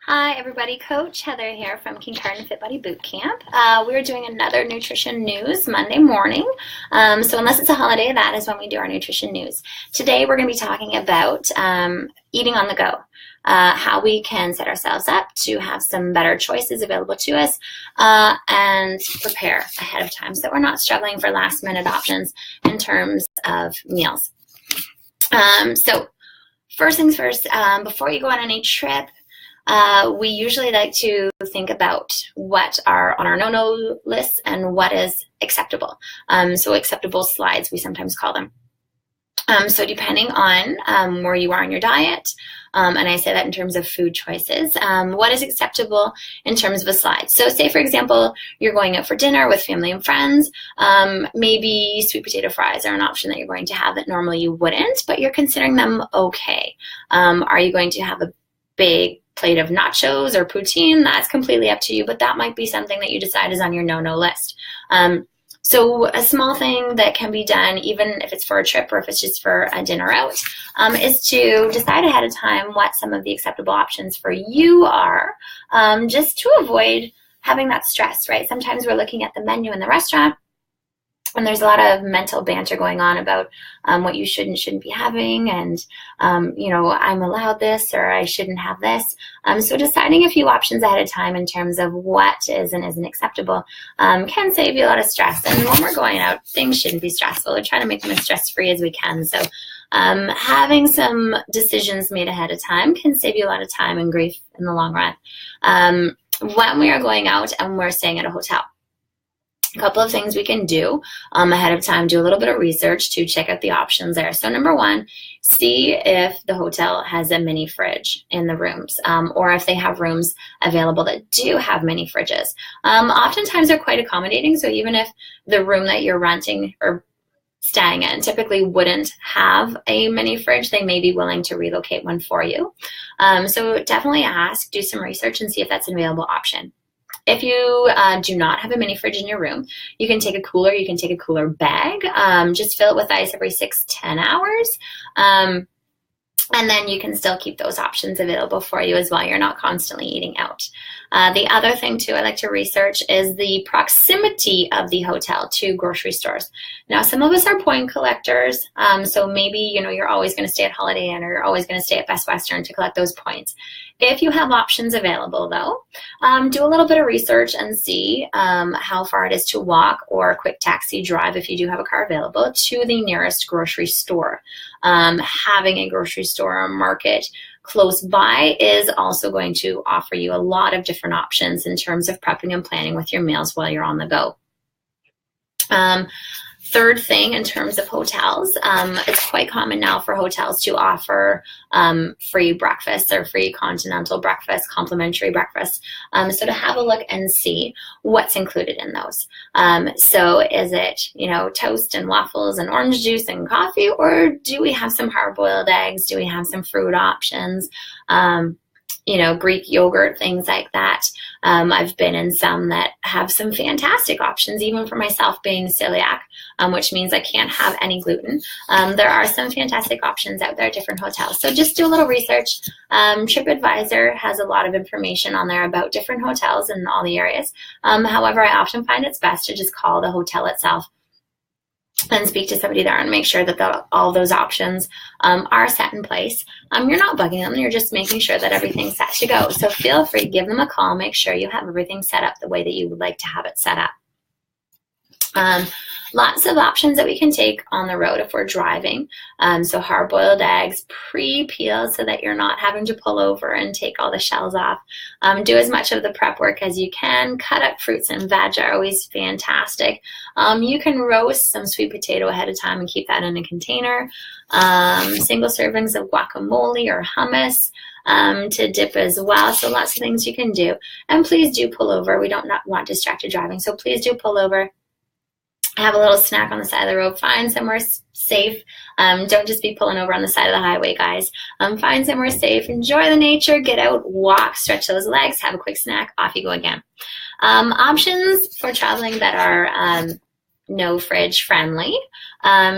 Hi everybody, Coach Heather here from Kindergarten Fit Body Bootcamp. We're doing another nutrition news Monday morning. So unless it's a holiday, that is when we do our nutrition news. Today we're going to be talking about eating on the go, how we can set ourselves up to have some better choices available to us and prepare ahead of time so that we're not struggling for last minute options in terms of meals. So first things first, before you go on any trip, we usually like to think about what are on our no-no list and what is acceptable. So acceptable slides, we sometimes call them. So depending on where you are in your diet, and I say that in terms of food choices, what is acceptable in terms of a slide. So say, for example, you're going out for dinner with family and friends, maybe sweet potato fries are an option that you're going to have that normally you wouldn't, but you're considering them okay. Are you going to have a big plate of nachos or poutine? That's completely up to you, but that might be something that you decide is on your no-no list. So a small thing that can be done, even if it's for a trip or if it's just for a dinner out, is to decide ahead of time what some of the acceptable options for you are, just to avoid having that stress, right? Sometimes we're looking at the menu in the restaurant and there's a lot of mental banter going on about what you should and shouldn't be having, and I'm allowed this or I shouldn't have this. So deciding a few options ahead of time in terms of what is and isn't acceptable can save you a lot of stress. And when we're going out, things shouldn't be stressful. We're trying to make them as stress-free as we can. So having some decisions made ahead of time can save you a lot of time and grief in the long run. When we are going out and we're staying at a hotel, a couple of things we can do ahead of time: do a little bit of research to check out the options there. So number one, see if the hotel has a mini fridge in the rooms, or if they have rooms available that do have mini fridges. Oftentimes they're quite accommodating, so even if the room that you're renting or staying in typically wouldn't have a mini fridge, they may be willing to relocate one for you. So definitely ask, do some research and see if that's an available option. If you do not have a mini fridge in your room, you can take a cooler. You can take a cooler bag. Just fill it with ice every 6-10 hours. And then you can still keep those options available for you as well. You're not constantly eating out. The other thing, too, I like to research is the proximity of the hotel to grocery stores. Now, some of us are point collectors, so maybe you're always going to stay at Holiday Inn or you're always going to stay at Best Western to collect those points. If you have options available, though, do a little bit of research and see how far it is to walk or a quick taxi drive, if you do have a car available, to the nearest grocery store. Having a grocery store or market close by is also going to offer you a lot of different options in terms of prepping and planning with your meals while you're on the go. Third thing, in terms of hotels, it's quite common now for hotels to offer free breakfasts or free continental breakfast, complimentary breakfast. So to have a look and see what's included in those. So is it, toast and waffles and orange juice and coffee, or do we have some hard-boiled eggs? Do we have some fruit options? Greek yogurt, things like that. I've been in some that have some fantastic options, even for myself being celiac, which means I can't have any gluten. There are some fantastic options out there at different hotels. So just do a little research. TripAdvisor has a lot of information on there about different hotels in all the areas. However, I often find it's best to just call the hotel itself and speak to somebody there and make sure that all those options are set in place. You're not bugging them, you're just making sure that everything's set to go. So feel free, give them a call, make sure you have everything set up the way that you would like to have it set up. Lots of options that we can take on the road if we're driving. So hard-boiled eggs, pre-peeled so that you're not having to pull over and take all the shells off. Do as much of the prep work as you can. Cut up fruits and veg are always fantastic. You can roast some sweet potato ahead of time and keep that in a container. Single servings of guacamole or hummus to dip as well. So lots of things you can do. And please do pull over. We don't want distracted driving, so please do pull over. Have a little snack on the side of the road. Find somewhere safe. Don't just be pulling over on the side of the highway, guys. Find somewhere safe. Enjoy the nature. Get out, walk, stretch those legs, have a quick snack. Off you go again. Options for traveling that are no fridge friendly.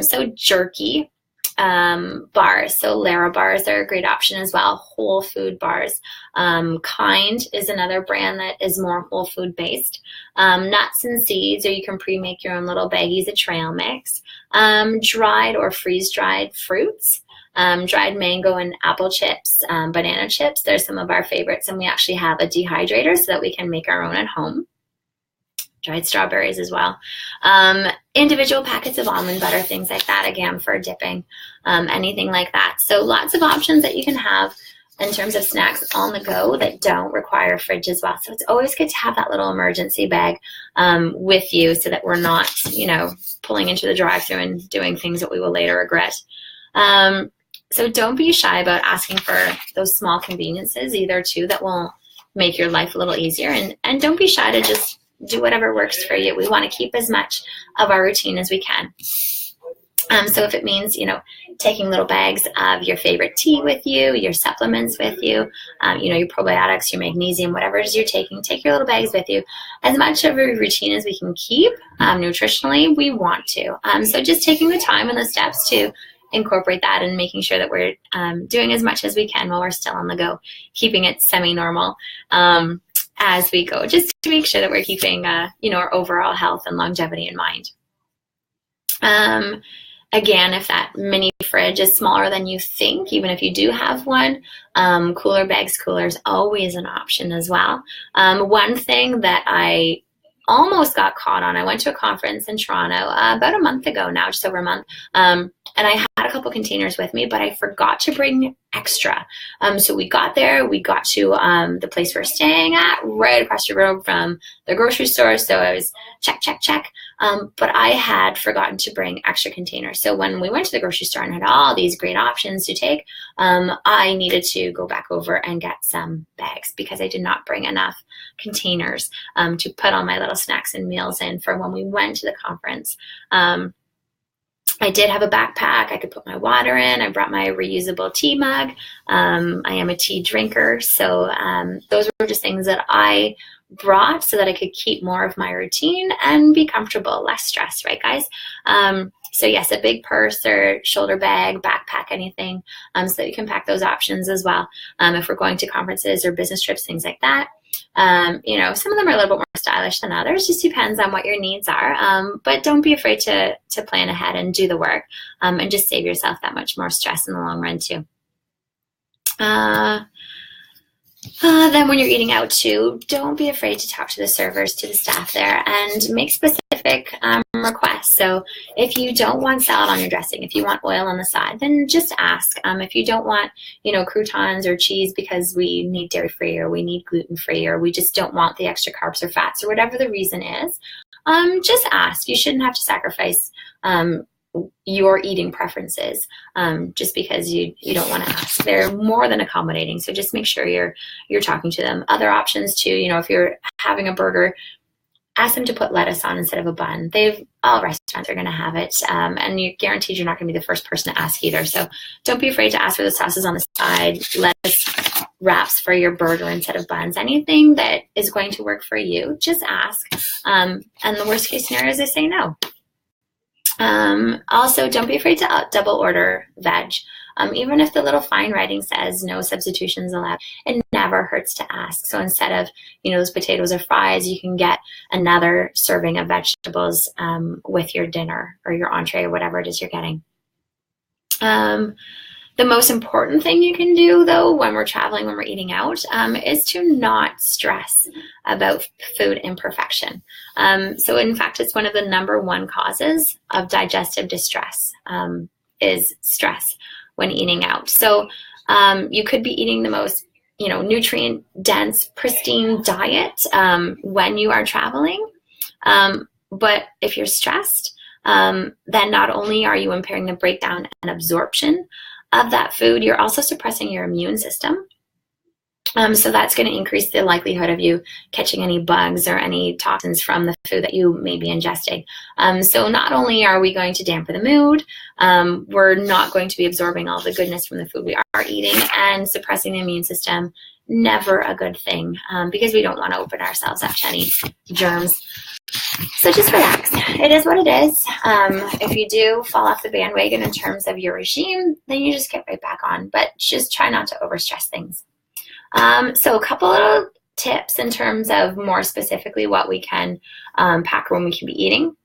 So jerky. bars. So Lara bars are a great option as well. Whole food bars. Kind is another brand that is more whole food based. Nuts and seeds, or you can pre-make your own little baggies of trail mix. Dried or freeze-dried fruits. Dried mango and apple chips, banana chips. They're some of our favorites, and we actually have a dehydrator so that we can make our own at home. Dried strawberries as well. Individual packets of almond butter, things like that, again, for dipping, anything like that. So lots of options that you can have in terms of snacks on the go that don't require a fridge as well. So it's always good to have that little emergency bag with you so that we're not, pulling into the drive-thru and doing things that we will later regret. So don't be shy about asking for those small conveniences either too that will make your life a little easier. And don't be shy to just do whatever works for you. We want to keep as much of our routine as we can. So if it means, taking little bags of your favorite tea with you, your supplements with you, your probiotics, your magnesium, whatever it is you're taking, take your little bags with you. As much of a routine as we can keep nutritionally, we want to. So just taking the time and the steps to incorporate that and making sure that we're doing as much as we can while we're still on the go, keeping it semi-normal as we go, just to make sure that we're keeping, our overall health and longevity in mind. Again, if that mini fridge is smaller than you think, even if you do have one, cooler bags, cooler is always an option as well. One thing that I almost got caught on, I went to a conference in Toronto about a month ago now, just over a month, and I had a couple containers with me, but I forgot to bring extra. So we got there, we got to the place we're staying at, right across the road from the grocery store. So I was check. But I had forgotten to bring extra containers. So when we went to the grocery store and had all these great options to take, I needed to go back over and get some bags because I did not bring enough containers to put all my little snacks and meals in for when we went to the conference. I did have a backpack. I could put my water in. I brought my reusable tea mug. I am a tea drinker. So those were just things that I brought so that I could keep more of my routine and be comfortable, less stress, right, guys? So yes, a big purse or shoulder bag, backpack, anything, so that you can pack those options as well. If we're going to conferences or business trips, things like that. Some of them are a little bit more stylish than others. Just depends on what your needs are. But don't be afraid to plan ahead and do the work, and just save yourself that much more stress in the long run too. Then when you're eating out too, don't be afraid to talk to the servers, to the staff there, and make specific requests. So if you don't want salad on your dressing, if you want oil on the side, then just ask. If you don't want, croutons or cheese because we need dairy-free or we need gluten-free or we just don't want the extra carbs or fats or whatever the reason is, just ask. You shouldn't have to sacrifice your eating preferences just because you don't want to ask. They're more than accommodating, so just make sure you're talking to them. Other options too, if you're having a burger, ask them to put lettuce on instead of a bun. All restaurants are going to have it, and you're guaranteed you're not going to be the first person to ask either. So don't be afraid to ask for the sauces on the side, lettuce wraps for your burger instead of buns. Anything that is going to work for you, just ask. And the worst case scenario is they say no. Also, don't be afraid to double order veg. Even if the little fine writing says no substitutions allowed, it never hurts to ask. So instead of, those potatoes or fries, you can get another serving of vegetables with your dinner or your entree or whatever it is you're getting. The most important thing you can do, though, when we're traveling, when we're eating out, is to not stress about food imperfection. So, in fact, it's one of the #1 causes of digestive distress is stress when eating out. So, you could be eating the most, nutrient-dense, pristine diet when you are traveling. But if you're stressed, then not only are you impairing the breakdown and absorption of that food, you're also suppressing your immune system. So that's going to increase the likelihood of you catching any bugs or any toxins from the food that you may be ingesting. So not only are we going to dampen the mood, we're not going to be absorbing all the goodness from the food we are eating, and suppressing the immune system, never a good thing, because we don't want to open ourselves up to any germs So just relax. It is what it is. If you do fall off the bandwagon in terms of your regime, then you just get right back on. But just try not to overstress things. So a couple of tips in terms of more specifically what we can pack when we can be eating.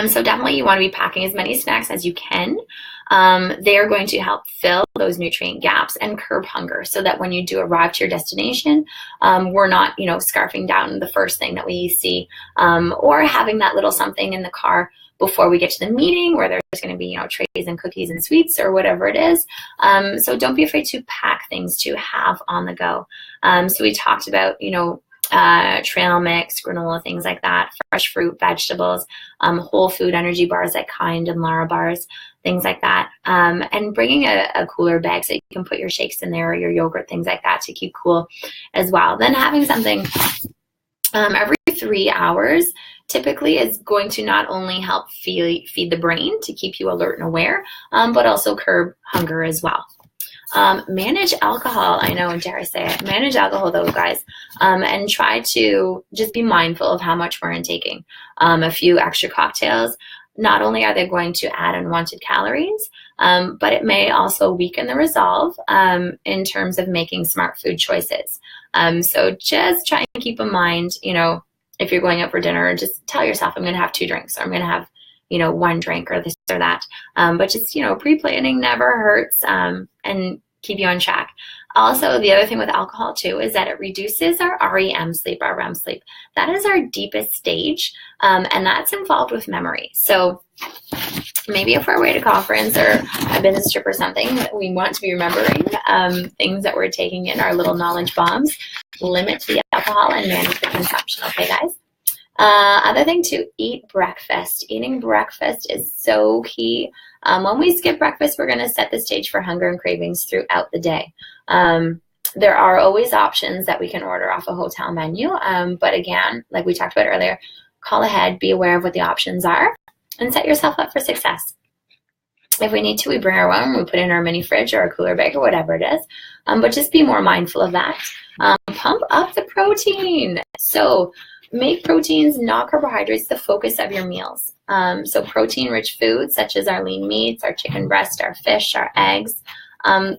So definitely you want to be packing as many snacks as you can. They are going to help fill those nutrient gaps and curb hunger so that when you do arrive to your destination, we're not, scarfing down the first thing that we see, or having that little something in the car before we get to the meeting where there's going to be, trays and cookies and sweets or whatever it is. So don't be afraid to pack things to have on the go. So we talked about, trail mix, granola, things like that, fresh fruit, vegetables, whole food energy bars like Kind and Lara bars, things like that. And bringing a cooler bag so you can put your shakes in there or your yogurt, things like that to keep cool as well. Then having something every 3 hours typically is going to not only help feed the brain to keep you alert and aware, but also curb hunger as well. Manage alcohol. I know, dare I say it. Manage alcohol though, guys, and try to just be mindful of how much we're intaking. A few extra cocktails, not only are they going to add unwanted calories, but it may also weaken the resolve in terms of making smart food choices. So just try and keep in mind, if you're going out for dinner, just tell yourself, I'm going to have 2 drinks, or I'm going to have, 1 drink or this or that. But just, pre-planning never hurts, and keep you on track. Also, the other thing with alcohol too is that it reduces our REM sleep, our REM sleep. That is our deepest stage, and that's involved with memory. So maybe if we're away at a conference or a business trip or something, we want to be remembering things that we're taking in, our little knowledge bombs. Limit the alcohol and manage the consumption. Okay, guys? Other thing to eat breakfast. Eating breakfast is so key. When we skip breakfast, we're going to set the stage for hunger and cravings throughout the day. There are always options that we can order off a hotel menu. But again, like we talked about earlier, call ahead, be aware of what the options are, and set yourself up for success. If we need to, we bring our own, we put in our mini fridge or a cooler bag or whatever it is. But just be more mindful of that. Pump up the protein. So make proteins, not carbohydrates, the focus of your meals. So protein-rich foods such as our lean meats, our chicken breast, our fish, our eggs,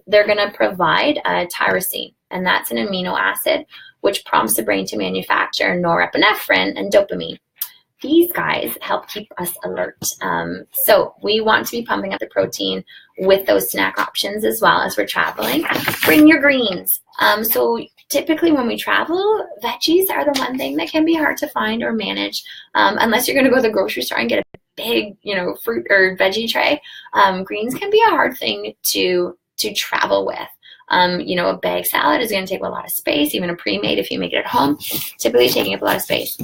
they're going to provide tyrosine, and that's an amino acid which prompts the brain to manufacture norepinephrine and dopamine. These guys help keep us alert. So we want to be pumping up the protein with those snack options as well as we're traveling. Bring your greens. So typically when we travel, veggies are the one thing that can be hard to find or manage, unless you're going to go to the grocery store and get a big, fruit or veggie tray. Greens can be a hard thing to travel with. A bag salad is going to take a lot of space, even a pre-made if you make it at home, typically taking up a lot of space.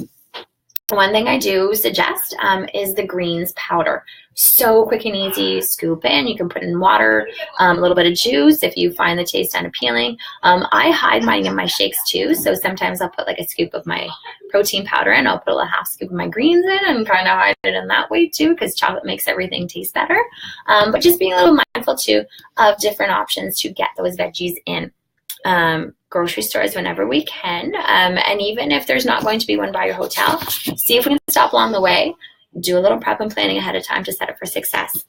One thing I do suggest is the greens powder. So quick and easy, scoop in. You can put in water, a little bit of juice if you find the taste unappealing. I hide mine in my shakes too, so sometimes I'll put like a scoop of my protein powder in. I'll put a half scoop of my greens in and kind of hide it in that way too, because chocolate makes everything taste better. But just being a little mindful too of different options to get those veggies in. Grocery stores whenever we can, and even if there's not going to be one by your hotel, see if we can stop along the way. Do a little prep and planning ahead of time to set up for success.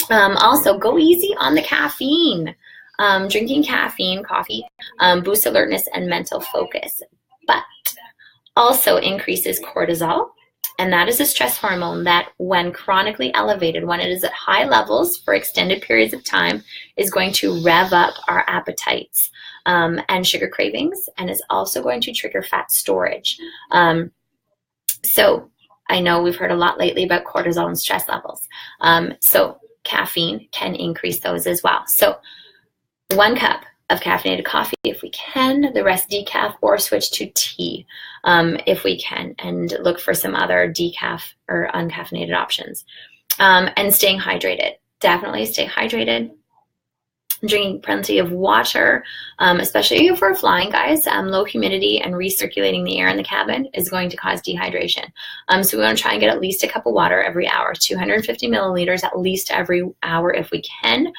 Also, go easy on the caffeine. Drinking caffeine, coffee, boosts alertness and mental focus, but also increases cortisol. And that is a stress hormone that when chronically elevated, when it is at high levels for extended periods of time, is going to rev up our appetites and sugar cravings, and is also going to trigger fat storage. So I know we've heard a lot lately about cortisol and stress levels. So caffeine can increase those as well. So 1 cup of caffeinated coffee if we can, the rest decaf, or switch to tea if we can, and look for some other decaf or uncaffeinated options. And staying hydrated. Definitely stay hydrated. Drinking plenty of water, especially if we're flying, guys. Low humidity and recirculating the air in the cabin is going to cause dehydration. So we want to try and get at least a cup of water every hour, 250 milliliters at least every hour if we can.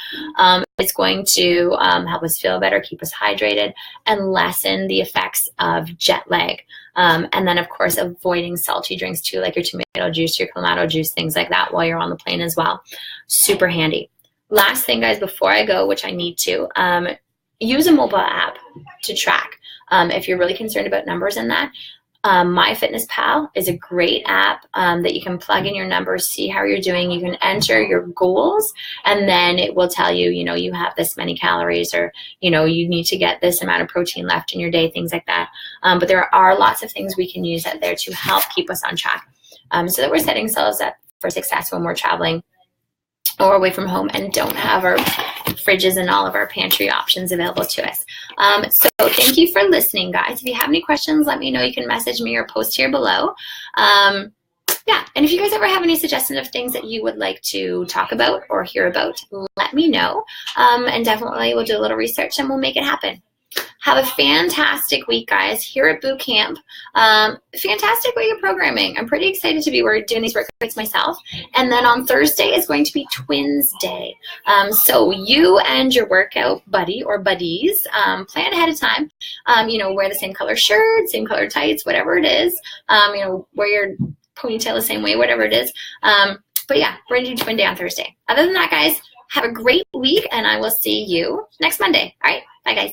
It's going to help us feel better, keep us hydrated, and lessen the effects of jet lag. And then, of course, avoiding salty drinks too, like your tomato juice, your clamato juice, things like that while you're on the plane as well. Super handy. Last thing, guys, before I go, which I need to, use a mobile app to track. If you're really concerned about numbers in that, MyFitnessPal is a great app that you can plug in your numbers, see how you're doing. You can enter your goals, and then it will tell you, you have this many calories, or, you need to get this amount of protein left in your day, things like that. But there are lots of things we can use out there to help keep us on track so that we're setting ourselves up for success when we're traveling or away from home and don't have our fridges and all of our pantry options available to us. So thank you for listening, guys. If you have any questions, let me know. You can message me or post here below. Yeah, and if you guys ever have any suggestions of things that you would like to talk about or hear about, let me know. And definitely we'll do a little research and we'll make it happen. Have a fantastic week, guys, here at boot camp. Fantastic week of programming. I'm pretty excited to be doing these workouts myself. And then on Thursday is going to be Twins Day. So you and your workout buddy or buddies plan ahead of time. Wear the same color shirt, same color tights, whatever it is. Wear your ponytail the same way, whatever it is. But yeah, we're going to do Twin Day on Thursday. Other than that, guys, have a great week, and I will see you next Monday. All right, bye, guys.